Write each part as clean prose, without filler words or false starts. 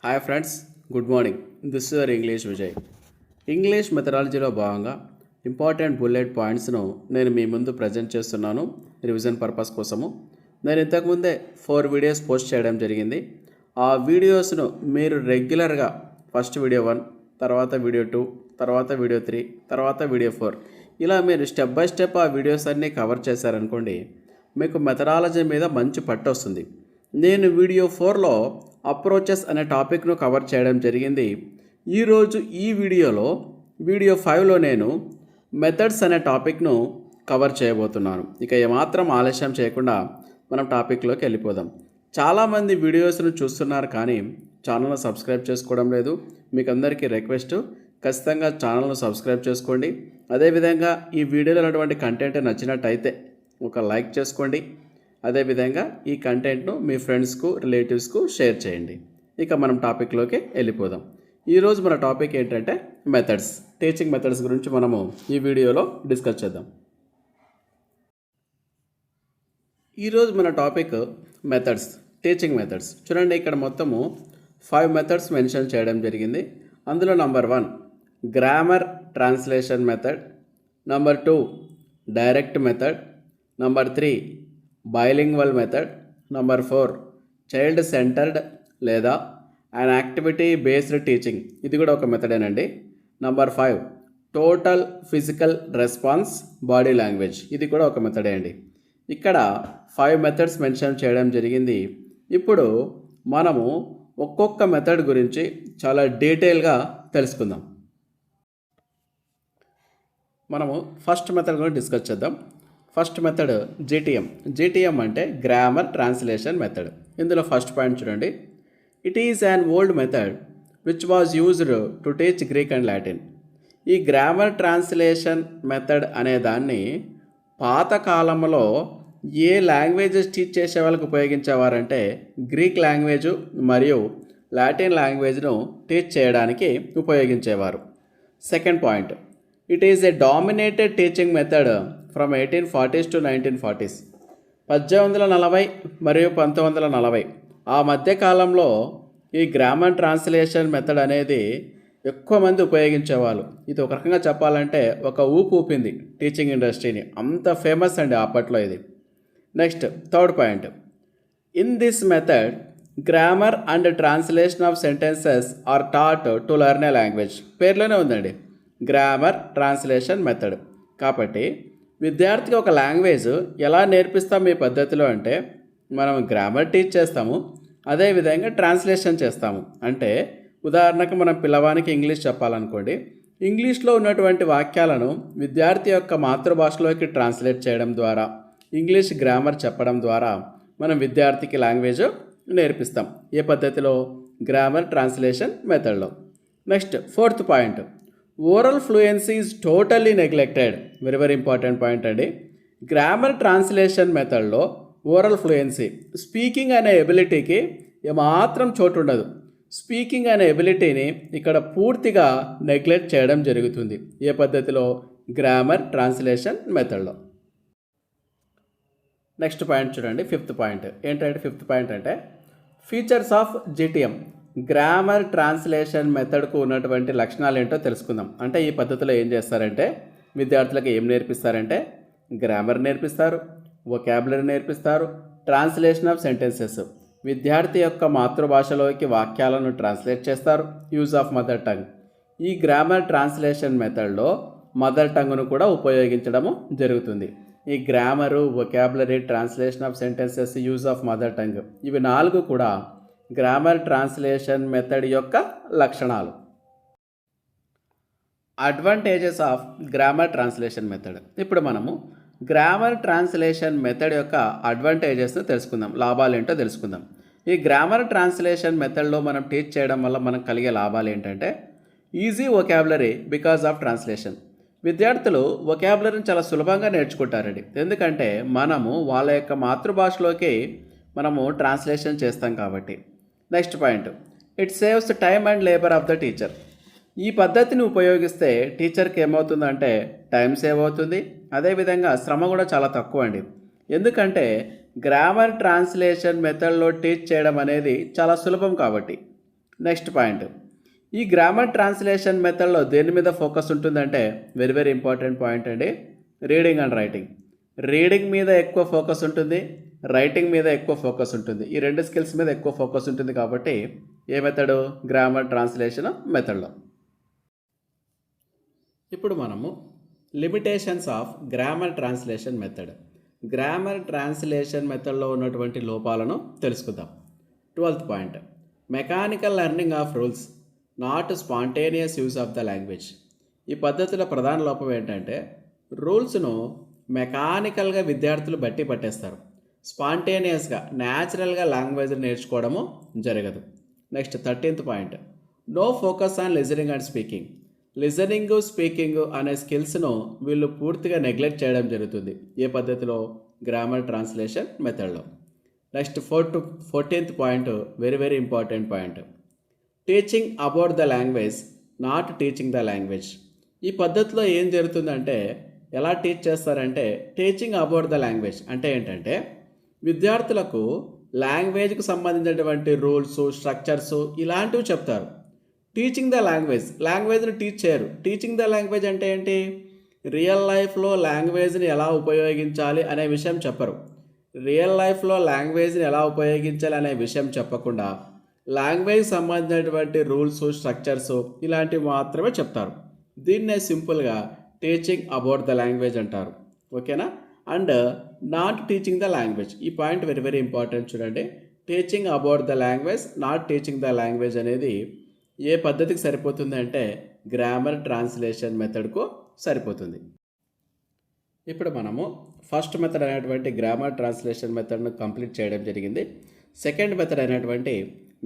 Hi friends, good morning. This is your English Vijay. English మెథడాలజీలో భాగంగా important bullet పాయింట్స్ను నేను మీ ముందు ప్రజెంట్ చేస్తున్నాను రివిజన్ పర్పస్ కోసము. నేను ఇంతకుముందే 4 వీడియోస్ పోస్ట్ చేయడం జరిగింది. ఆ వీడియోస్ను మీరు రెగ్యులర్గా ఫస్ట్ వీడియో 1, తర్వాత వీడియో 2, తర్వాత వీడియో 3, తర్వాత వీడియో 4 ఇలా మీరు స్టెప్ బై స్టెప్ ఆ వీడియోస్ అన్నీ కవర్ చేశారనుకోండి, మీకు మెథడాలజీ మీద మంచి పట్టు వస్తుంది. నేను వీడియో 4లో అప్రోచెస్ అనే టాపిక్ను కవర్ చేయడం జరిగింది. ఈరోజు ఈ వీడియోలో వీడియో 5లో నేను మెథడ్స్ అనే టాపిక్ను కవర్ చేయబోతున్నాను. ఇక ఏమాత్రం ఆలస్యం చేయకుండా మనం టాపిక్లోకి వెళ్ళిపోదాం. చాలామంది వీడియోస్ను చూస్తున్నారు కానీ ఛానల్ను సబ్స్క్రైబ్ చేసుకోవడం లేదు. మీకు అందరికీ రిక్వెస్ట్, ఖచ్చితంగా ఛానల్ను సబ్స్క్రైబ్ చేసుకోండి. అదేవిధంగా ఈ వీడియోలో ఉన్నటువంటి కంటెంట్ నచ్చినట్టయితే ఒక లైక్ చేసుకోండి. అదేవిధంగా ఈ కంటెంట్ను మీ ఫ్రెండ్స్కు, రిలేటివ్స్కు షేర్ చేయండి. ఇక మనం టాపిక్లోకి వెళ్ళిపోదాం. ఈరోజు మన టాపిక్ ఏంటంటే మెథడ్స్, టీచింగ్ మెథడ్స్ గురించి మనము ఈ వీడియోలో డిస్కస్ చేద్దాం. ఈరోజు మన టాపిక్ మెథడ్స్, టీచింగ్ మెథడ్స్. చూడండి, ఇక్కడ మొత్తము 5 మెథడ్స్ మెన్షన్ చేయడం జరిగింది. అందులో number 1 grammar translation method, number 2 direct method, number 3 bilingual method, number 4 child centred లేదా అండ్ యాక్టివిటీ బేస్డ్ టీచింగ్, ఇది కూడా ఒక మెథడేనండి. Number 5 total physical response body language, ఇది కూడా ఒక మెథడే అండి. ఇక్కడ 5 మెథడ్స్ మెన్షన్ చేయడం జరిగింది. ఇప్పుడు మనము ఒక్కొక్క మెథడ్ గురించి చాలా డీటెయిల్గా తెలుసుకుందాం. మనము ఫస్ట్ మెథడ్ గురించి డిస్కస్ చేద్దాం. ఫస్ట్ మెథడ్ జీటీఎం అంటే గ్రామర్ ట్రాన్స్లేషన్ మెథడ్. ఇందులో ఫస్ట్ పాయింట్ చూడండి, it is an old method which was used to teach Greek and Latin. ఈ గ్రామర్ ట్రాన్స్లేషన్ మెథడ్ అనే దాన్ని పాతకాలంలో ఏ లాంగ్వేజెస్ టీచ్ చేసే వాళ్ళకి ఉపయోగించేవారంటే గ్రీక్ లాంగ్వేజ్ మరియు లాటిన్ లాంగ్వేజ్ను టీచ్ చేయడానికి ఉపయోగించేవారు. Second point, it is a dominated teaching method from 1840s to 1940s. 1840 మరియు 1940 ఆ మధ్యకాలంలో ఈ గ్రామర్ ట్రాన్స్లేషన్ మెథడ్ అనేది ఎక్కువ మంది ఉపయోగించేవాళ్ళు. ఇది ఒక రకంగా చెప్పాలంటే ఒక ఊపు ఊపింది టీచింగ్ ఇండస్ట్రీని, అంత ఫేమస్ అండి అప్పట్లో ఇది. Next third point, in this method grammar and translation of sentences are taught to learn a language. పేర్లోనే ఉందండి, గ్రామర్ ట్రాన్స్లేషన్ మెథడ్. కాబట్టి విద్యార్థికి ఒక లాంగ్వేజ్ ఎలా నేర్పిస్తాం ఈ పద్ధతిలో అంటే, మనం గ్రామర్ టీచ్ చేస్తాము, అదేవిధంగా ట్రాన్స్లేషన్ చేస్తాము. అంటే ఉదాహరణకు మనం పిల్లవానికి ఇంగ్లీష్ చెప్పాలనుకోండి, ఇంగ్లీష్లో ఉన్నటువంటి వాక్యాలను విద్యార్థి యొక్క మాతృభాషలోకి ట్రాన్స్లేట్ చేయడం ద్వారా, ఇంగ్లీష్ గ్రామర్ చెప్పడం ద్వారా మనం విద్యార్థికి లాంగ్వేజ్ నేర్పిస్తాం. ఏ పద్ధతిలో? గ్రామర్ ట్రాన్స్లేషన్ మెథడ్లో. Next fourth point, oral fluency is totally neglected. Very very important point అండి. గ్రామర్ ట్రాన్స్లేషన్ మెథడ్లో ఓరల్ ఫ్లూయెన్సీ, స్పీకింగ్ అనే ఎబిలిటీకి ఏమాత్రం చోటు ఉండదు. స్పీకింగ్ అనే ఎబిలిటీని ఇక్కడ పూర్తిగా నెగ్లెక్ట్ చేయడం జరుగుతుంది. ఏ పద్ధతిలో? గ్రామర్ ట్రాన్స్లేషన్ మెథడ్లో. నెక్స్ట్ పాయింట్ చూడండి, ఫిఫ్త్ పాయింట్. ఏంటంటే ఫిఫ్త్ పాయింట్ అంటే features of GTM, grammar translation మెథడ్కు ఉన్నటువంటి లక్షణాలు ఏంటో తెలుసుకుందాం. అంటే ఈ పద్ధతిలో ఏం చేస్తారంటే విద్యార్థులకు ఏం నేర్పిస్తారంటే గ్రామర్ నేర్పిస్తారు, వొకాబులరీ నేర్పిస్తారు, ట్రాన్స్లేషన్ ఆఫ్ సెంటెన్సెస్, విద్యార్థి యొక్క మాతృభాషలోకి వాక్యాలను ట్రాన్స్లేట్ చేస్తారు, యూజ్ ఆఫ్ మదర్ టంగ్. ఈ గ్రామర్ ట్రాన్స్లేషన్ మెథడ్లో మదర్ టంగ్ను కూడా ఉపయోగించడము జరుగుతుంది. ఈ grammar, vocabulary, translation of sentences, use of mother tongue, ఇవి 4 కూడా గ్రామర్ ట్రాన్స్లేషన్ మెథడ్ యొక్క లక్షణాలు. Advantages of grammar translation method. ఇప్పుడు మనము గ్రామర్ ట్రాన్స్లేషన్ మెథడ్ యొక్క అడ్వాంటేజెస్ను తెలుసుకుందాం, లాభాలు ఏంటో తెలుసుకుందాం. ఈ గ్రామర్ ట్రాన్స్లేషన్ మెథడ్లో మనం టీచ్ చేయడం వల్ల మనకు కలిగే లాభాలు ఏంటంటే easy vocabulary because of translation. విద్యార్థులు వొకాబులరీని చాలా సులభంగా నేర్చుకుంటారండి, ఎందుకంటే మనము వాళ్ళ యొక్క మాతృభాషలోకి మనము ట్రాన్స్లేషన్ చేస్తాం కాబట్టి. Next point, it saves time and labour of the teacher. ఈ పద్ధతిని ఉపయోగిస్తే టీచర్కి ఏమవుతుందంటే టైం సేవ్ అవుతుంది, అదేవిధంగా శ్రమ కూడా చాలా తక్కువ అండి. ఎందుకంటే గ్రామర్ ట్రాన్స్లేషన్ మెథడ్లో టీచ్ చేయడం అనేది చాలా సులభం కాబట్టి. నెక్స్ట్ పాయింట్, ఈ గ్రామర్ ట్రాన్స్లేషన్ మెథడ్లో దేని మీద ఫోకస్ ఉంటుందంటే వెరీ వెరీ ఇంపార్టెంట్ పాయింట్ అండి, రీడింగ్ అండ్ రైటింగ్. రీడింగ్ మీద ఎక్కువ ఫోకస్ ఉంటుంది, రైటింగ్ మీద ఎక్కువ ఫోకస్ ఉంటుంది. ఈ రెండు స్కిల్స్ మీద ఎక్కువ ఫోకస్ ఉంటుంది కాబట్టి ఏ మెథడు, గ్రామర్ ట్రాన్స్లేషన్ మెథడ్లో. ఇప్పుడు మనము limitations of grammar translation method, grammar translation మెథడ్లో ఉన్నటువంటి లోపాలను తెలుసుకుందాం. 12th point, mechanical learning of rules, not spontaneous use of the language. ఈ పద్ధతిలో ప్రధాన లోపం ఏంటంటే రూల్స్ను మెకానికల్గా విద్యార్థులు బట్టి పట్టేస్తారు, స్పాంటేనియస్గా న్యాచురల్గా లాంగ్వేజ్ నేర్చుకోవడము జరగదు. Next 13th point, no focus on listening and speaking. Listening speaking అనే స్కిల్స్ను వీళ్ళు పూర్తిగా నెగ్లెక్ట్ చేయడం జరుగుతుంది. ఏ పద్ధతిలో, గ్రామర్ ట్రాన్స్లేషన్ మెథడ్లో. Next 14th point, very very important point, teaching about the language, not teaching the language. ఈ పద్ధతిలో ఏం జరుగుతుందంటే ఎలా టీచ్ చేస్తారంటే టీచింగ్ అబౌట్ ద లాంగ్వేజ్ అంటే ఏంటంటే విద్యార్థులకు లాంగ్వేజ్కి సంబంధించినటువంటి రూల్స్, స్ట్రక్చర్స్ ఇలాంటివి చెప్తారు. టీచింగ్ ద లాంగ్వేజ్, లాంగ్వేజ్ని టీచ్ చేయరు. టీచింగ్ ద లాంగ్వేజ్ అంటే ఏంటి, రియల్ లైఫ్లో లాంగ్వేజ్ని ఎలా ఉపయోగించాలి అనే విషయం చెప్పరు. రియల్ లైఫ్లో లాంగ్వేజ్ని ఎలా ఉపయోగించాలి అనే విషయం చెప్పకుండా లాంగ్వేజ్ సంబంధించినటువంటి రూల్స్, స్ట్రక్చర్స్ ఇలాంటివి మాత్రమే చెప్తారు. దీన్నే సింపుల్గా టీచింగ్ అబౌట్ ద లాంగ్వేజ్ అంటారు. ఓకేనా. And not teaching the language, ఈ పాయింట్ వెరీ వెరీ ఇంపార్టెంట్ చూడండి. Teaching about the language, not teaching the language అనేది ఏ పద్ధతికి సరిపోతుంది అంటే గ్రామర్ ట్రాన్స్లేషన్ మెథడ్కు సరిపోతుంది. ఇప్పుడు మనము ఫస్ట్ మెథడ్ అయినటువంటి గ్రామర్ ట్రాన్స్లేషన్ మెథడ్ను కంప్లీట్ చేయడం జరిగింది. సెకండ్ మెథడ్ అయినటువంటి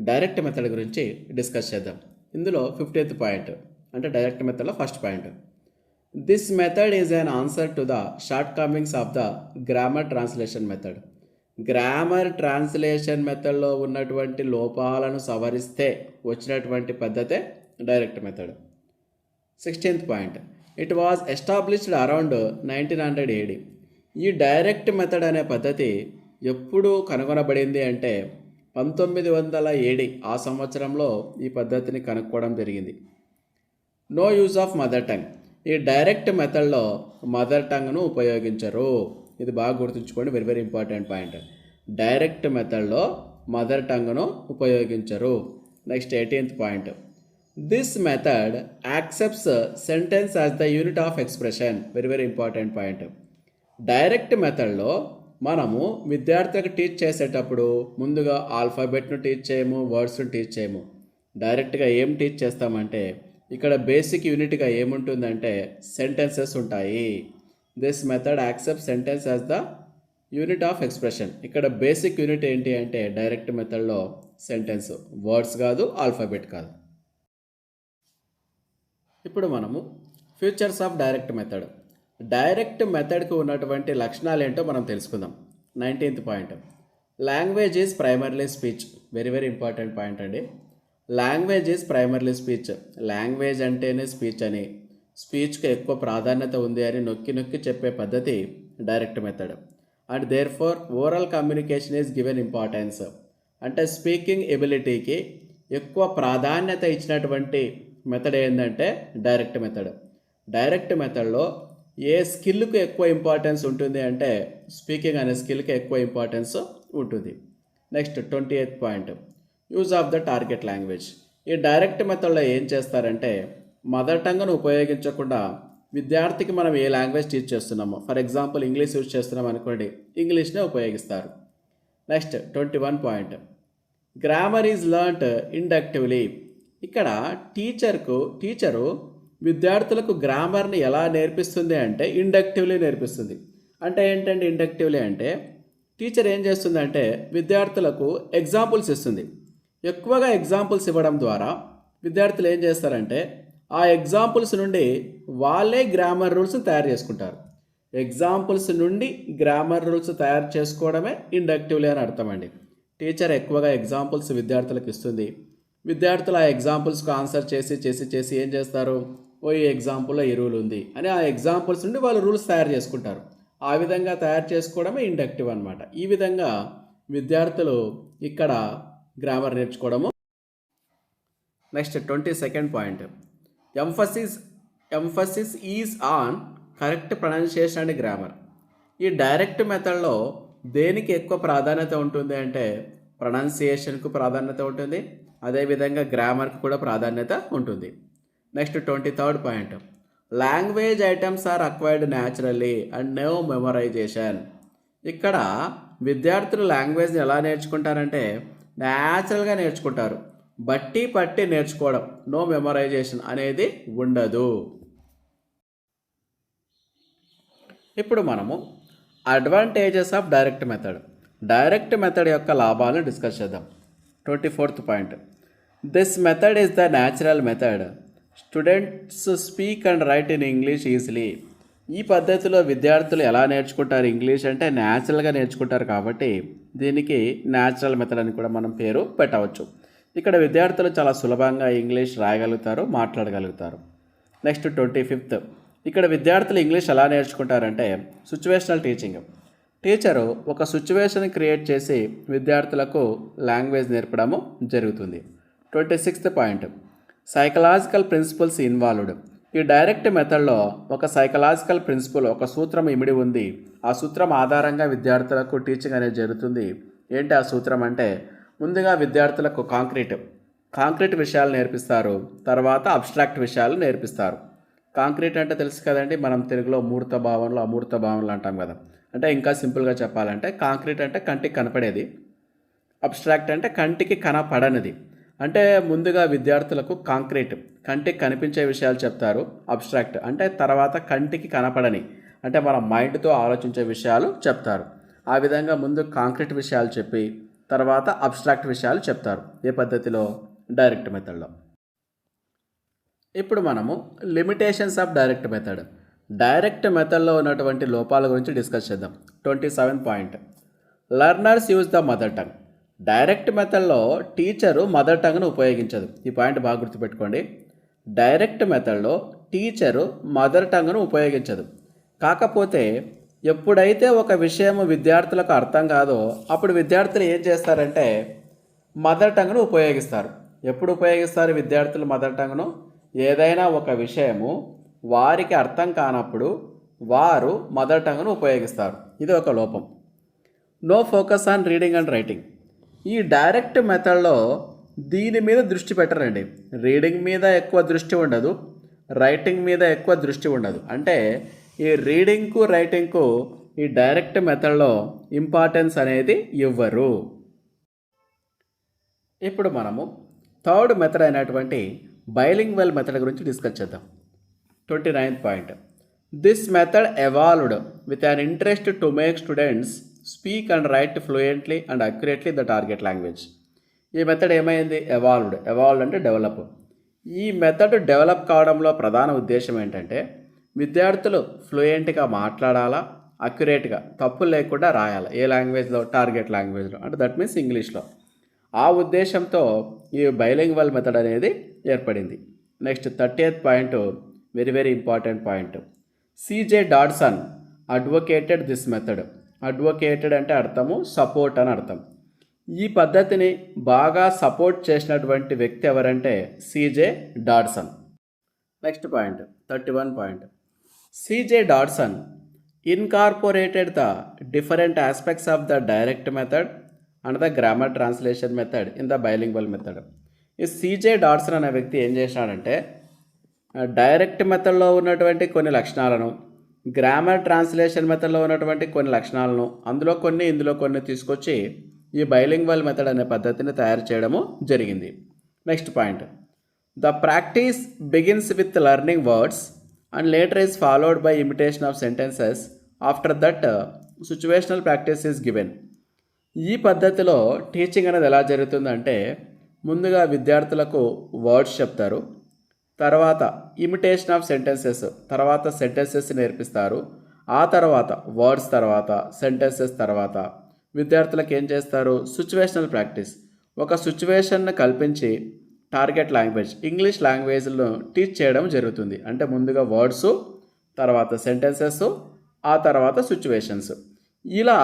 డైరెక్ట్ మెథడ్ గురించి డిస్కస్ చేద్దాం. ఇందులో 15th పాయింట్ అంటే డైరెక్ట్ మెథడ్లో first point, this method is an answer to the short Cummins of the grammar translation method. Grammar translation మెథడ్లో ఉన్నటువంటి లోపాలను సవరిస్తే వచ్చినటువంటి పద్ధతే direct method. 16th point, it was established around 1900 AD. ఈ డైరెక్ట్ మెథడ్ అనే పద్ధతి ఎప్పుడు కనుగొనబడింది అంటే 1900 AD ఆ సంవత్సరంలో ఈ పద్ధతిని కనుక్కోవడం జరిగింది. No use of mother tongue, ఈ డైరెక్ట్ మెథడ్లో మదర్ టంగ్ను ఉపయోగించరు. ఇది బాగా గుర్తుంచుకోండి, very very important point. Direct మెథడ్లో మదర్ టంగ్ను ఉపయోగించరు. Next 18th point, this method accepts sentence as the unit of expression. Very very important point. Direct మెథడ్లో మనము విద్యార్థులకు టీచ్ చేసేటప్పుడు ముందుగా ఆల్ఫాబెట్ను టీచ్ చేయము, వర్డ్స్ను టీచ్ చేయము. డైరెక్ట్గా ఏం టీచ్ చేస్తామంటే ఇక్కడ బేసిక్ యూనిట్గా ఏముంటుందంటే సెంటెన్సెస్ ఉంటాయి. This method accept sentence as the unit of expression. ఇక్కడ బేసిక్ యూనిట్ ఏంటి అంటే డైరెక్ట్ మెథడ్లో సెంటెన్స్, వర్డ్స్ కాదు, ఆల్ఫాబెట్ కాదు. ఇప్పుడు మనము features of direct method, direct method ఉన్నటువంటి లక్షణాలు ఏంటో మనం తెలుసుకుందాం. 19th point, language is primarily speech. Very very important point అండి. Language is primarily speech. Language అంటేనే స్పీచ్ అని, స్పీచ్కి ఎక్కువ ప్రాధాన్యత ఉంది అని నొక్కి నొక్కి చెప్పే పద్ధతి direct method. And therefore oral communication is given importance. అంటే స్పీకింగ్ ఎబిలిటీకి ఎక్కువ ప్రాధాన్యత ఇచ్చినటువంటి మెథడ్ ఏంటంటే డైరెక్ట్ మెథడ్. డైరెక్ట్ మెథడ్లో ఏ స్కిల్కు ఎక్కువ ఇంపార్టెన్స్ ఉంటుంది అంటే స్పీకింగ్ అనే స్కిల్కి ఎక్కువ ఇంపార్టెన్స్ ఉంటుంది. Next 28th point, use of the target language. ఈ డైరెక్ట్ మెథడ్లో ఏం చేస్తారంటే మదర్ టంగ్ను ఉపయోగించకుండా విద్యార్థికి మనం ఏ లాంగ్వేజ్ టీచ్ చేస్తున్నామో, ఫర్ ఎగ్జాంపుల్ ఇంగ్లీష్ యూజ్ చేస్తున్నాం అనుకోండి, ఇంగ్లీష్నే ఉపయోగిస్తారు. Next 21 point, grammar is learned inductively. ఇక్కడ టీచరు విద్యార్థులకు గ్రామర్ని ఎలా నేర్పిస్తుంది అంటే ఇండక్టివ్లీ నేర్పిస్తుంది. అంటే ఏంటంటే ఇండక్టివ్లీ అంటే టీచర్ ఏం చేస్తుందంటే విద్యార్థులకు ఎగ్జాంపుల్స్ ఇస్తుంది. ఎక్కువగా ఎగ్జాంపుల్స్ ఇవ్వడం ద్వారా విద్యార్థులు ఏం చేస్తారంటే ఆ ఎగ్జాంపుల్స్ నుండి వాళ్ళే గ్రామర్ రూల్స్ తయారు చేసుకుంటారు. ఎగ్జాంపుల్స్ నుండి గ్రామర్ రూల్స్ తయారు చేసుకోవడమే ఇండక్టివ్లీ అని అర్థం అండి. టీచర్ ఎక్కువగా ఎగ్జాంపుల్స్ విద్యార్థులకు ఇస్తుంది. విద్యార్థులు ఆ ఎగ్జాంపుల్స్కి ఆన్సర్ చేసి ఏం చేస్తారు, ఈ ఎగ్జాంపుల్లో ఈ రూల్ ఉంది అని ఆ ఎగ్జాంపుల్స్ నుండి వాళ్ళు రూల్స్ తయారు చేసుకుంటారు. ఆ విధంగా తయారు చేసుకోవడమే ఇండక్టివ్ అనమాట. ఈ విధంగా విద్యార్థులు ఇక్కడ గ్రామర్ నేర్చుకోవడము next 22nd point, emphasis is on correct pronunciation and grammar. ఈ డైరెక్ట్ మెథడ్లో దేనికి ఎక్కువ ప్రాధాన్యత ఉంటుంది అంటే ప్రొనౌన్సియేషన్కు ప్రాధాన్యత ఉంటుంది, అదేవిధంగా గ్రామర్కి కూడా ప్రాధాన్యత ఉంటుంది. Next 23rd point, language items are acquired naturally and no memorisation. ఇక్కడ విద్యార్థులు లాంగ్వేజ్ని ఎలా నేర్చుకుంటారంటే న్యాచురల్గా నేర్చుకుంటారు, బట్టి పట్టి నేర్చుకోవడం, నో మెమరైజేషన్ అనేది ఉండదు. ఇప్పుడు మనము అడ్వాంటేజెస్ ఆఫ్ డైరెక్ట్ మెథడ్ యొక్క లాభాలను డిస్కస్ చేద్దాం. 24th point, this method is the natural method, students speak and right in English easily. ఈ పద్ధతిలో విద్యార్థులు ఎలా నేర్చుకుంటారు ఇంగ్లీష్ అంటే న్యాచురల్గా నేర్చుకుంటారు కాబట్టి దీనికి న్యాచురల్ మెథడ్ అని కూడా మనం పేరు పెట్టవచ్చు. ఇక్కడ విద్యార్థులు చాలా సులభంగా ఇంగ్లీష్ రాయగలుగుతారు, మాట్లాడగలుగుతారు. నెక్స్ట్ 25th, ఇక్కడ విద్యార్థులు ఇంగ్లీష్ ఎలా నేర్చుకుంటారంటే సిచ్యువేషనల్ టీచింగ్. టీచరు ఒక సిచ్యువేషన్ క్రియేట్ చేసి విద్యార్థులకు లాంగ్వేజ్ నేర్పడము జరుగుతుంది. 26th point, psychological principles involved. ఈ డైరెక్ట్ మెథడ్లో ఒక సైకలాజికల్ ప్రిన్సిపల్, ఒక సూత్రం ఇమిడి ఉంది. ఆ సూత్రం ఆధారంగా విద్యార్థులకు టీచింగ్ అనేది జరుగుతుంది. ఏంటి ఆ సూత్రం అంటే ముందుగా విద్యార్థులకు కాంక్రీట్ విషయాలు నేర్పిస్తారు, తర్వాత అబ్స్ట్రాక్ట్ విషయాలు నేర్పిస్తారు. కాంక్రీట్ అంటే తెలుసు కదండి, మనం తెలుగులో మూర్త భావనలు అమూర్త భావనలు అంటాం కదా. అంటే ఇంకా సింపుల్గా చెప్పాలంటే కాంక్రీట్ అంటే కంటికి కనపడేది, అబ్స్ట్రాక్ట్ అంటే కంటికి కనపడనిది. అంటే ముందుగా విద్యార్థులకు కంటికి కనిపించే విషయాలు చెప్తారు, అబ్స్ట్రాక్ట్ అంటే తర్వాత కంటికి కనపడని అంటే మన మైండ్తో ఆలోచించే విషయాలు చెప్తారు. ఆ విధంగా ముందు కాంక్రీట్ విషయాలు చెప్పి తర్వాత అబ్స్ట్రాక్ట్ విషయాలు చెప్తారు. ఏ పద్ధతిలో? డైరెక్ట్ మెథడ్లో. ఇప్పుడు మనము లిమిటేషన్స్ ఆఫ్ డైరెక్ట్ మెథడ్లో ఉన్నటువంటి లోపాల గురించి డిస్కస్ చేద్దాం. 27th point, learners use the mother tongue. Direct మెథడ్లో టీచరు మదర్ టంగ్ను ఉపయోగించదు. ఈ పాయింట్ బాగా గుర్తుపెట్టుకోండి. డైరెక్ట్ మెథడ్లో టీచరు మదర్ టంగ్ను ఉపయోగించదు. కాకపోతే ఎప్పుడైతే ఒక విషయం విద్యార్థులకు అర్థం కాదో అప్పుడు విద్యార్థులు ఏం చేస్తారంటే మదర్ టంగ్ను ఉపయోగిస్తారు. ఎప్పుడు ఉపయోగిస్తారు విద్యార్థులు మదర్ టంగ్ను? ఏదైనా ఒక విషయము వారికి అర్థం కానప్పుడు వారు మదర్ టంగ్ను ఉపయోగిస్తారు. ఇది ఒక లోపం. No focus on reading and writing. ఈ డైరెక్ట్ మెథడ్లో దీని మీద దృష్టి పెట్టరండి. రీడింగ్ మీద ఎక్కువ దృష్టి ఉండదు, రైటింగ్ మీద ఎక్కువ దృష్టి ఉండదు. అంటే ఈ రీడింగ్కు రైటింగ్కు ఈ డైరెక్ట్ మెథడ్లో ఇంపార్టెన్స్ అనేది ఇవ్వరు. ఇప్పుడు మనము థర్డ్ మెథడ్ అయినటువంటి బైలింగ్వల్ మెథడ్ గురించి డిస్కస్ చేద్దాం. 29th point, this method evolved with an interest to make students speak and right fluently and accurately the target language. ఈ మెథడ్ ఏమైంది? ఎవాల్వ్డ్ అంటే డెవలప్. ఈ మెథడ్ డెవలప్ కావడంలో ప్రధాన ఉద్దేశం ఏంటంటే విద్యార్థులు ఫ్లూయెంట్గా మాట్లాడాలా, అక్యురేట్గా తప్పులు లేకుండా రాయాలి. ఏ లాంగ్వేజ్లో? టార్గెట్ లాంగ్వేజ్లో, అంటే దట్ మీన్స్ ఇంగ్లీష్లో. ఆ ఉద్దేశంతో ఈ బైలింగ్వల్ మెథడ్ అనేది ఏర్పడింది. Next 30th point, very important point, CJ Dodson advocated this method. Advocated అంటే అర్థము సపోర్ట్ అని అర్థం. ఈ పద్ధతిని బాగా సపోర్ట్ చేసినటువంటి వ్యక్తి ఎవరంటే CJ Dodson. Next point 31 point, CJ Dodson incorporated the different aspects of the direct method and the grammar translation method in the bilingual method. ఈ సిజే డాడ్సన్ అనే వ్యక్తి ఏం చేసినాడంటే డైరెక్ట్ మెథడ్లో ఉన్నటువంటి కొన్ని లక్షణాలను, గ్రామర్ ట్రాన్స్లేషన్ మెథడ్లో ఉన్నటువంటి కొన్ని లక్షణాలను ఇందులో కొన్ని తీసుకొచ్చి ఈ బైలింగ్వల్ మెథడ్ అనే పద్ధతిని తయారు చేయడము జరిగింది. Next point, the practice begins with learning words and later is followed by imitation of sentences. After that situational practice is given. ఈ పద్ధతిలో టీచింగ్ అనేది ఎలా జరుగుతుందంటే ముందుగా విద్యార్థులకు వర్డ్స్ చెప్తారు, తర్వాత ఇమిటేషన్ ఆఫ్ సెంటెన్సెస్, తర్వాత సెంటెన్సెస్ నేర్పిస్తారు. ఆ తర్వాత వర్డ్స్, తర్వాత సెంటెన్సెస్, తర్వాత విద్యార్థులకు ఏం చేస్తారు? Situational practice. ఒక సిచ్యువేషన్ను కల్పించి టార్గెట్ లాంగ్వేజ్ ఇంగ్లీష్ లాంగ్వేజ్లో టీచ్ చేయడం జరుగుతుంది. అంటే ముందుగా వర్డ్స్, తర్వాత సెంటెన్సెస్, ఆ తర్వాత సిచ్యువేషన్స్. ఇలా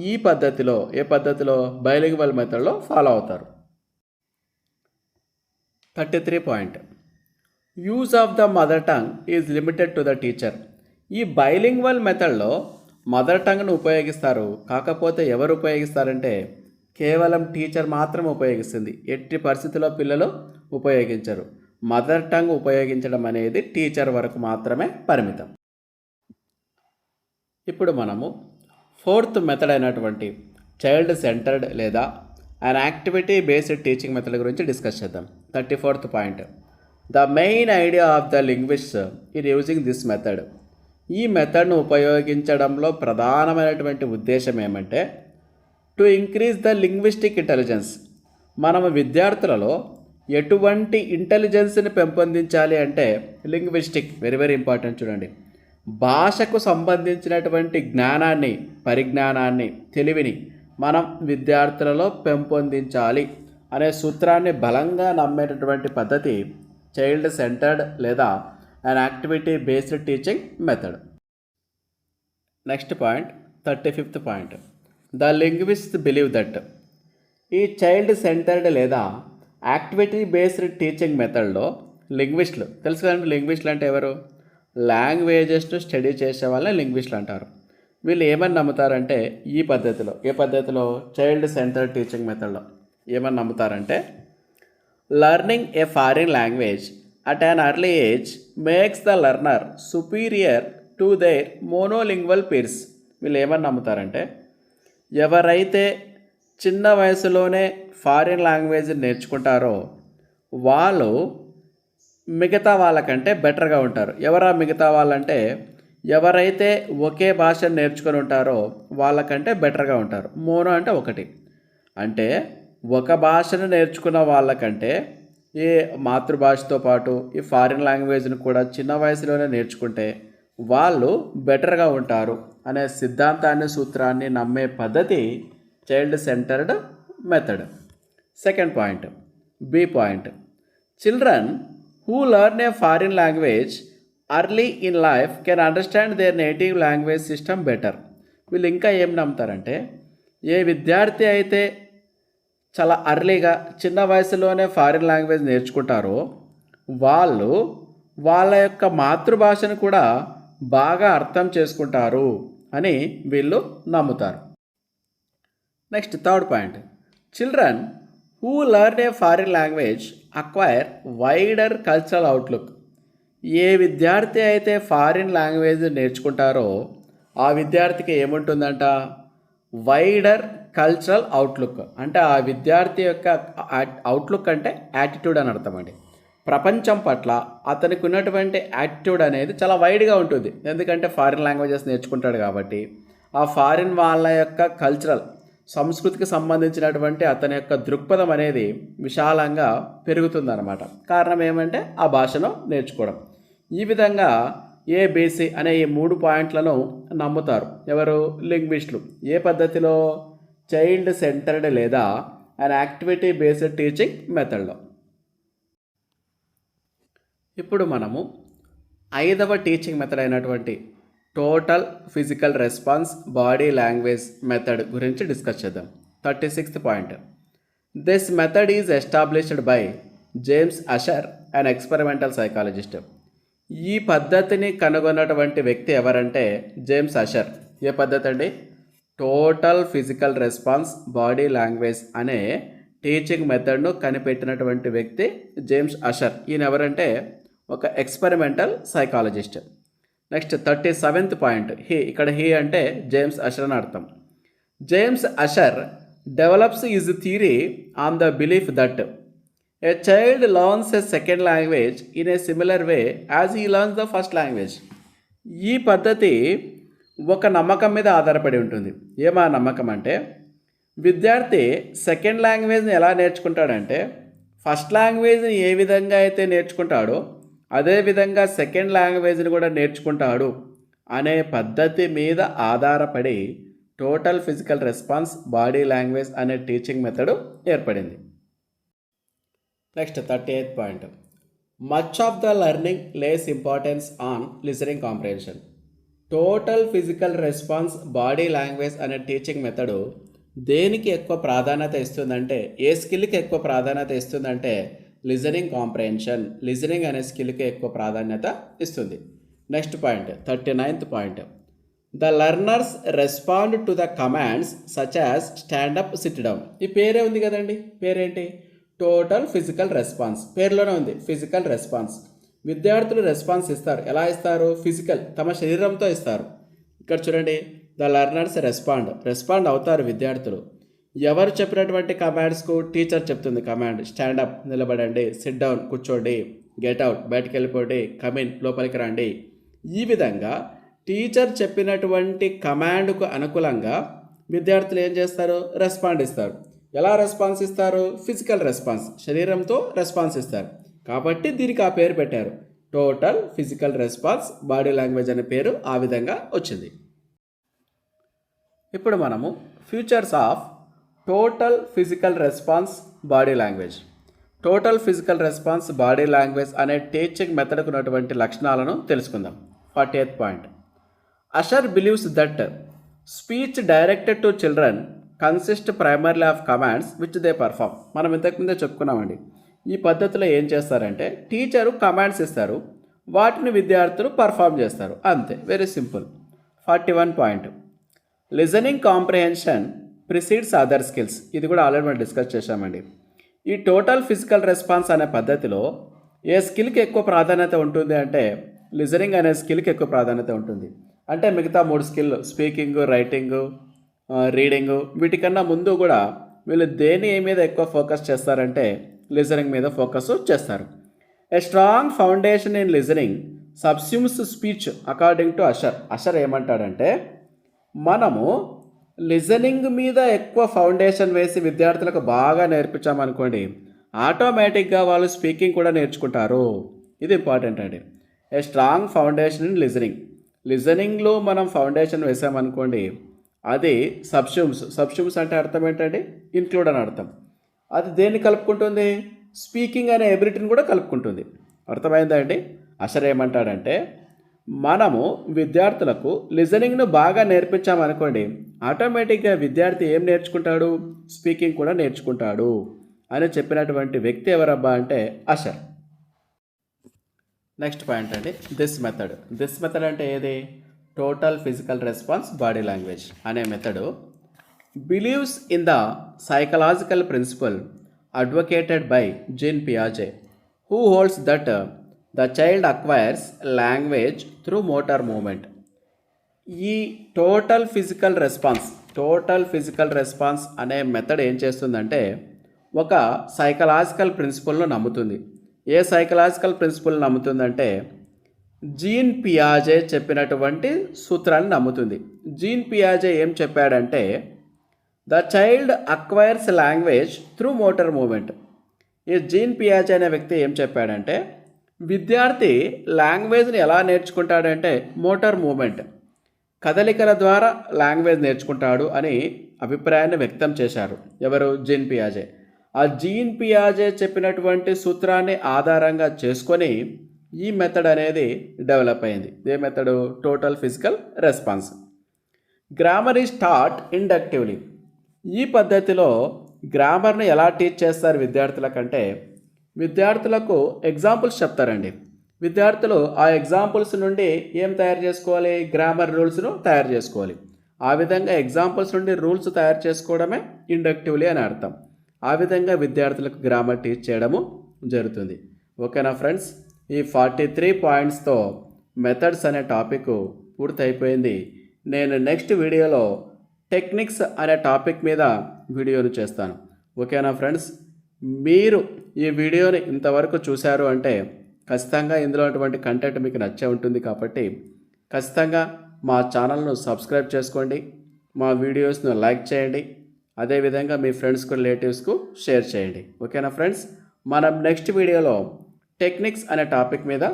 ఈ పద్ధతిలో బైలింగ్వల్ మెథడ్లో ఫాలో అవుతారు. 33 point use of the mother tongue is limited to the teacher. ఈ బైలింగ్వల్ మెథడ్లో మదర్ టంగ్ను ఉపయోగిస్తారు, కాకపోతే ఎవరు ఉపయోగిస్తారంటే కేవలం టీచర్ మాత్రం ఉపయోగిస్తుంది. ఎట్టి పరిస్థితుల్లో పిల్లలు ఉపయోగించరు. మదర్ టంగ్ ఉపయోగించడం అనేది టీచర్ వరకు మాత్రమే పరిమితం. ఇప్పుడు మనము ఫోర్త్ మెథడ్ అయినటువంటి చైల్డ్ సెంటర్డ్ లేదా అన్ యాక్టివిటీ బేస్డ్ టీచింగ్ మెథడ్ గురించి డిస్కస్ చేద్దాం. 34th point the main idea of the linguist in using this method. ఈ మెథడ్ను ఉపయోగించడంలో ప్రధానమైనటువంటి ఉద్దేశం ఏమంటే to increase the linguistic intelligence. మనము విద్యార్థులలో ఎటువంటి ఇంటెలిజెన్స్ని పెంపొందించాలి అంటే లింగ్విస్టిక్ వెరీ వెరీ ఇంపార్టెంట్. చూడండి, భాషకు సంబంధించినటువంటి జ్ఞానాన్ని, పరిజ్ఞానాన్ని, తెలివిని మనం విద్యార్థులలో పెంపొందించాలి అనే సూత్రాన్ని బలంగా నమ్మేటటువంటి పద్ధతి చైల్డ్ సెంటర్డ్ లేదా అన్ activity based teaching method. Next point 35th point the linguist believe that. ఈ చైల్డ్ సెంటర్డ్ లేదా యాక్టివిటీ బేస్డ్ టీచింగ్ మెథడ్లో లింగ్విస్టులు తెలుసు కదండి. లింగ్విస్టులు అంటే ఎవరు? లాంగ్వేజెస్ను స్టడీ చేసే వాళ్ళని లింగ్విస్టులు అంటారు. వీళ్ళు ఏమని నమ్ముతారంటే ఈ పద్ధతిలో, ఏ పద్ధతిలో? చైల్డ్ సెంటర్డ్ టీచింగ్ మెథడ్లో ఏమని నమ్ముతారంటే learning a foreign language at an early age makes the learner superior to their monolingual peers. వీళ్ళు ఏమని నమ్ముతారంటే ఎవరైతే చిన్న వయసులోనే ఫారిన్ లాంగ్వేజ్ నేర్చుకుంటారో వాళ్ళు మిగతా వాళ్ళకంటే బెటర్గా ఉంటారు. ఎవరా మిగతా వాళ్ళంటే ఎవరైతే ఒకే భాషను నేర్చుకొని ఉంటారో వాళ్ళకంటే బెటర్గా ఉంటారు. మోనో అంటే ఒకటి, అంటే ఒక భాషను నేర్చుకున్న వాళ్ళకంటే ఏ మాతృభాషతో పాటు ఈ ఫారిన్ లాంగ్వేజ్ను కూడా చిన్న వయసులోనే నేర్చుకుంటే వాళ్ళు బెటర్గా ఉంటారు అనే సిద్ధాంతాన్ని, సూత్రాన్ని నమ్మే పద్ధతి చైల్డ్ సెంటర్డ్ మెథడ్. Second point B point children who learn a foreign language early in life can understand their native language system better. వీళ్ళు ఇంకా ఏం నమ్ముతారంటే ఏ విద్యార్థి అయితే చాలా అర్లీగా చిన్న వయసులోనే ఫారిన్ లాంగ్వేజ్ నేర్చుకుంటారో వాళ్ళు వాళ్ళ యొక్క మాతృభాషను కూడా బాగా అర్థం చేసుకుంటారు అని వీళ్ళు నమ్ముతారు. Next third point children who learn a foreign language acquire wider cultural outlook. ఏ విద్యార్థి అయితే ఫారిన్ లాంగ్వేజ్ నేర్చుకుంటారో ఆ విద్యార్థికి ఏముంటుందంట? Wider cultural outlook. అంటే ఆ విద్యార్థి యొక్క అవుట్లుక్ అంటే యాటిట్యూడ్ అని అర్థం అండి. ప్రపంచం పట్ల అతనికి ఉన్నటువంటి యాటిట్యూడ్ అనేది చాలా వైడ్గా ఉంటుంది. ఎందుకంటే ఫారిన్ లాంగ్వేజెస్ నేర్చుకుంటాడు కాబట్టి ఆ ఫారిన్ వాళ్ళ యొక్క కల్చరల్, సంస్కృతికి సంబంధించినటువంటి అతని యొక్క దృక్పథం అనేది విశాలంగా పెరుగుతుందన్నమాట. కారణం ఏమంటే ఆ భాషను నేర్చుకోవడం. ఈ విధంగా ఏబిసి అనే ఈ 3 పాయింట్లను నమ్ముతారు ఎవరు? లింగ్విస్టులు. ఏ పద్ధతిలో? చైల్డ్ సెంటర్డ్ లేదా అన్ యాక్టివిటీ బేస్డ్ టీచింగ్ మెథడ్లో. ఇప్పుడు మనము 5వ టీచింగ్ మెథడ్ అయినటువంటి total physical response body language method గురించి డిస్కస్ చేద్దాం. 36th point this method is established by James Ashar an experimental psychologist. ఈ పద్ధతిని కనుగొన్నటువంటి వ్యక్తి ఎవరంటే జేమ్స్ అషర్. ఏ పద్ధతి అండి? Total physical response body language అనే టీచింగ్ మెథడ్ను కనిపెట్టినటువంటి వ్యక్తి జేమ్స్ అషర్. ఈయన ఎవరంటే ఒక experimental psychologist. Next 37th point ఇక్కడ హీ అంటే జేమ్స్ అషర్ అని అర్థం. James Ashar develops his theory on the belief that a child learns a second language in a similar way as he learns the first language. ఈ పద్ధతి ఒక నమ్మకం మీద ఆధారపడి ఉంటుంది. ఏమా నమ్మకం అంటే విద్యార్థి సెకండ్ లాంగ్వేజ్ని ఎలా నేర్చుకుంటాడంటే ఫస్ట్ లాంగ్వేజ్ని ఏ విధంగా అయితే నేర్చుకుంటాడో అదేవిధంగా సెకండ్ లాంగ్వేజ్ని కూడా నేర్చుకుంటాడు అనే పద్ధతి మీద ఆధారపడి total physical response body language అనే టీచింగ్ మెథడ్ ఏర్పడింది. Next 38th point much of the learning lays importance on listening comprehension. Total physical response body language అనే టీచింగ్ మెథడ్ దేనికి ఎక్కువ ప్రాధాన్యత ఇస్తుందంటే, ఏ స్కిల్కి ఎక్కువ ప్రాధాన్యత ఇస్తుందంటే లిజనింగ్ కాంప్రహెన్షన్. లిజనింగ్ అనే స్కిల్కి ఎక్కువ ప్రాధాన్యత ఇస్తుంది. Next point 39th point. The learners respond to the commands such as stand up, sit down. ఈ పేరే ఉంది కదండి, పేరేంటి? Total physical response. పేరులోనే ఉంది ఫిజికల్ రెస్పాన్స్. విద్యార్థులు రెస్పాన్స్ ఇస్తారు. ఎలా ఇస్తారు? ఫిజికల్, తమ శరీరంతో ఇస్తారు. ఇక్కడ చూడండి, ద లెర్నర్స్ రెస్పాండ్ అవుతారు విద్యార్థులు. ఎవరు చెప్పినటువంటి కమాండ్స్కు? టీచర్ చెప్తుంది కమాండ్. స్టాండప్, నిలబడండి. సిట్ డౌన్, కూర్చోండి. గెట్ అవుట్, బయటకు వెళ్ళిపోండి. కమిన్, లోపలికి రండి. ఈ విధంగా టీచర్ చెప్పినటువంటి కమాండ్కు అనుకూలంగా విద్యార్థులు ఏం చేస్తారు? రెస్పాండ్ ఇస్తారు. ఎలా రెస్పాన్స్ ఇస్తారు? ఫిజికల్ రెస్పాన్స్, శరీరంతో రెస్పాన్స్ ఇస్తారు. కాబట్టి దీనికి ఆ పేరు పెట్టారు, total physical response body language అనే పేరు ఆ విధంగా వచ్చింది. ఇప్పుడు మనము features of total physical response body language. Total physical response body language అనే టీచింగ్ మెథడ్కు ఉన్నటువంటి లక్షణాలను తెలుసుకుందాం. 40th point. Ashar believes that speech directed to children consist primarily of commands which they perform. మనం ఇంతకుముందే చెప్పుకున్నామండి. ఈ పద్ధతిలో ఏం చేస్తారంటే టీచరు కమాండ్స్ ఇస్తారు, వాటిని విద్యార్థులు పర్ఫామ్ చేస్తారు, అంతే. Very simple. 41 point. Listening comprehension precedes other skills. ఇది కూడా ఆల్రెడీ మనం డిస్కస్ చేశామండి. ఈ టోటల్ ఫిజికల్ రెస్పాన్స్ అనే పద్ధతిలో ఏ స్కిల్కి ఎక్కువ ప్రాధాన్యత ఉంటుంది అంటే లిజనింగ్ అనే స్కిల్కి ఎక్కువ ప్రాధాన్యత ఉంటుంది. అంటే మిగతా 3 స్కిల్, స్పీకింగ్, రైటింగ్, రీడింగ్, వీటికన్నా ముందు కూడా వీళ్ళు దేని మీద ఎక్కువ ఫోకస్ చేస్తారంటే లిజనింగ్ మీద ఫోకస్ చేస్తారు. A strong foundation in listening subsumes speech according to Asher. Asher ఏమంటాడంటే మనము లిజనింగ్ మీద ఎక్కువ ఫౌండేషన్ వేసి విద్యార్థులకు బాగా నేర్పించామనుకోండి, ఆటోమేటిక్గా వాళ్ళు స్పీకింగ్ కూడా నేర్చుకుంటారు. ఇది ఇంపార్టెంట్ అండి. ఏ స్ట్రాంగ్ ఫౌండేషన్ ఇన్ లిజనింగ్లో మనం ఫౌండేషన్ వేసామనుకోండి, అది సబ్స్యూమ్స్ అంటే అర్థం ఏంటండి? ఇన్క్లూడ్ అని అర్థం. అది దేన్ని కలుపుకుంటుంది? స్పీకింగ్ అనే ఎబిలిటీని కూడా కలుపుకుంటుంది. అర్థమైందా అండి? అసలు ఏమంటాడంటే మనము విద్యార్థులకు లిజనింగ్ను బాగా నేర్పించామనుకోండి, ఆటోమేటిక్గా విద్యార్థి ఏం నేర్చుకుంటాడు? స్పీకింగ్ కూడా నేర్చుకుంటాడు అని చెప్పినటువంటి వ్యక్తి ఎవరబ్బా అంటే అషర్. నెక్స్ట్ పాయింట్ అండి, దిస్ మెథడ్ అంటే ఏది? Total physical response body language అనే method believes in the psychological principle advocated by Jean పియాజే, who holds that the child acquires language through motor movement. ఈ టోటల్ ఫిజికల్ రెస్పాన్స్ అనే method ఏం చేస్తుందంటే ఒక సైకలాజికల్ ప్రిన్సిపల్ను నమ్ముతుంది. ఏ సైకలాజికల్ ప్రిన్సిపల్ నమ్ముతుందంటే జీన్ పియాజే చెప్పినటువంటి సూత్రాన్ని నమ్ముతుంది. జీన్ పియాజే ఏం చెప్పాడంటే the child acquires language through motor movement. ఈ జీన్ పియాజే అనే వ్యక్తి ఏం చెప్పాడంటే విద్యార్థి లాంగ్వేజ్ని ఎలా నేర్చుకుంటాడంటే మోటార్ మూమెంట్, కదలికల ద్వారా లాంగ్వేజ్ నేర్చుకుంటాడు అని అభిప్రాయాన్ని వ్యక్తం చేశారు. ఎవరు? జీన్ పియాజే. ఆ జీన్ పియాజే చెప్పినటువంటి సూత్రాన్ని ఆధారంగా చేసుకొని ఈ మెథడ్ అనేది డెవలప్ అయింది. ఏ method? Total physical response. Grammar is taught inductively. ఈ పద్ధతిలో గ్రామర్ని ఎలా టీచ్ చేస్తారు విద్యార్థులకంటే విద్యార్థులకు ఎగ్జాంపుల్స్ చెప్తారండి. విద్యార్థులు ఆ ఎగ్జాంపుల్స్ నుండి ఏం తయారు చేసుకోవాలి? గ్రామర్ రూల్స్ను తయారు చేసుకోవాలి. ఆ విధంగా ఎగ్జాంపుల్స్ నుండి రూల్స్ తయారు చేసుకోవడమే ఇండక్టివ్లీ అని అర్థం. ఆ విధంగా విద్యార్థులకు గ్రామర్ టీచ్ చేయడము జరుగుతుంది. ఓకేనా ఫ్రెండ్స్? ఈ 43 పాయింట్స్తో మెథడ్స్ అనే టాపిక్ పూర్తయిపోయింది. నేను నెక్స్ట్ వీడియోలో టెక్నిక్స్ అనే టాపిక్ మీద వీడియోను చేస్తాను. ఓకేనా ఫ్రెండ్స్? మీరు ఈ వీడియోని ఇంతవరకు చూశారు అంటే ఖచ్చితంగా ఇందులో అటువంటి కంటెంట్ మీకు నచ్చే ఉంటుంది. కాబట్టి ఖచ్చితంగా మా ఛానల్ను సబ్స్క్రైబ్ చేసుకోండి, మా వీడియోస్ను లైక్ చేయండి, అదేవిధంగా మీ ఫ్రెండ్స్కు రిలేటివ్స్కు షేర్ చేయండి. ఓకేనా ఫ్రెండ్స్? మనం నెక్స్ట్ వీడియోలో టెక్నిక్స్ అనే టాపిక్ మీద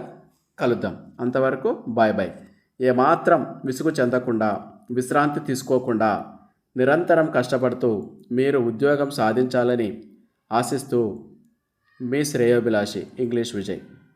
కలుద్దాం. అంతవరకు బాయ్ బాయ్. ఏమాత్రం విసుగు చెందకుండా, విశ్రాంతి తీసుకోకుండా నిరంతరం కష్టపడుతూ మీరు ఉద్యోగం సాధించాలని ఆశిస్తూ మీ శ్రేయోభిలాషి ఇంగ్లీష్ విజయ్.